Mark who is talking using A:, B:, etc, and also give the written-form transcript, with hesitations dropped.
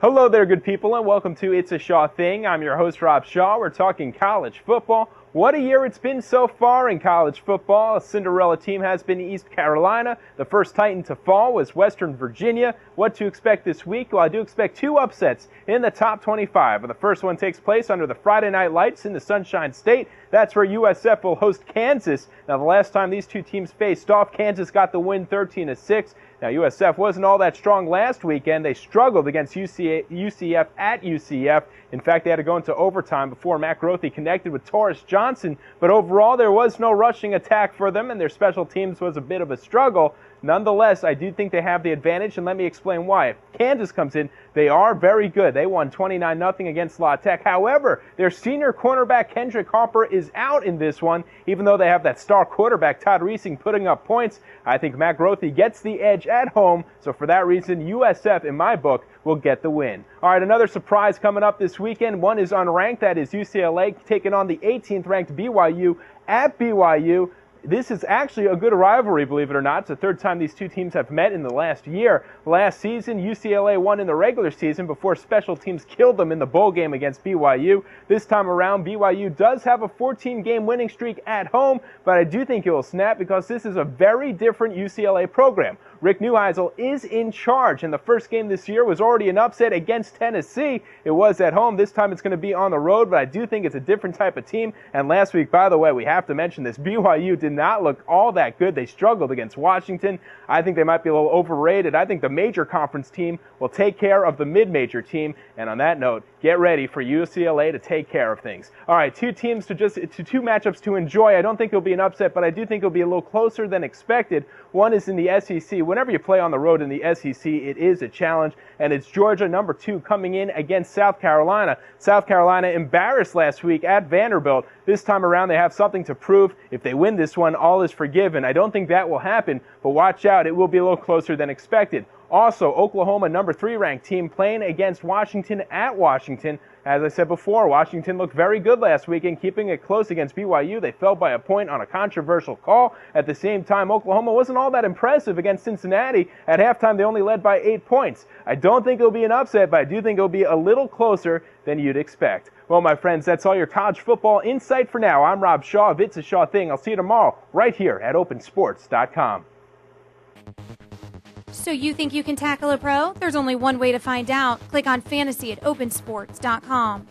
A: Hello there, good people, and welcome to It's a Shaw Thing. I'm your host, Rob Shaw. We're talking college football. What a year it's been so far in college football. A Cinderella team has been East Carolina. The first Titan to fall was Western Virginia. What to expect this week? Well, I do expect two upsets in the top 25. The first one takes place under the Friday Night Lights in the Sunshine State. That's where USF will host Kansas. Now, the last time these two teams faced off, Kansas got the win 13-6. Now, USF wasn't all that strong last weekend. They struggled against UCF at UCF. In fact, they had to go into overtime before Matt Grothe connected with Taurus Johnson. But overall, there was no rushing attack for them, and their special teams was a bit of a struggle. Nonetheless, I do think they have the advantage, and let me explain why. If Kansas comes in, they are very good. They won 29-0 against La Tech. However, their senior cornerback, Kendrick Harper, is out in this one. Even though they have that star quarterback, Todd Reesing, putting up points, I think Matt Grothe gets the edge at home. So for that reason, USF, in my book, will get the win. All right, another surprise coming up this weekend. One is unranked. That is UCLA taking on the 18th-ranked BYU at BYU. This is actually a good rivalry, believe it or not. It's the third time these two teams have met in the last year. Last season, UCLA won in the regular season before special teams killed them in the bowl game against BYU. This time around, BYU does have a 14-game winning streak at home, but I do think it will snap because this is a very different UCLA program. Rick Neuheisel is in charge, and the first game this year was already an upset against Tennessee. It was at home. This time it's going to be on the road, but I do think it's a different type of team. And last week, by the way, we have to mention this, BYU did not look all that good. They struggled against Washington. I think they might be a little overrated. I think the major conference team will take care of the mid-major team. And on that note, get ready for UCLA to take care of things. All right, two matchups to enjoy. I don't think it'll be an upset, but I do think it'll be a little closer than expected. One is in the SEC. Whenever you play on the road in the SEC, it is a challenge, and it's Georgia, number 2, coming in against South Carolina. South Carolina embarrassed last week at Vanderbilt. This time around, they have something to prove. If they win this one, all is forgiven. I don't think that will happen, but watch out. It will be a little closer than expected. Also, Oklahoma, number 3 ranked team, playing against Washington at Washington. As I said before, Washington looked very good last weekend, keeping it close against BYU. They fell by a point on a controversial call. At the same time, Oklahoma wasn't all that impressive against Cincinnati. At halftime, they only led by 8 points. I don't think it'll be an upset, but I do think it'll be a little closer than you'd expect. Well, my friends, that's all your college football insight for now. I'm Rob Shaw of It's a Shaw Thing. I'll see you tomorrow right here at opensports.com.
B: So you think you can tackle a pro? There's only one way to find out. Click on fantasy at opensports.com.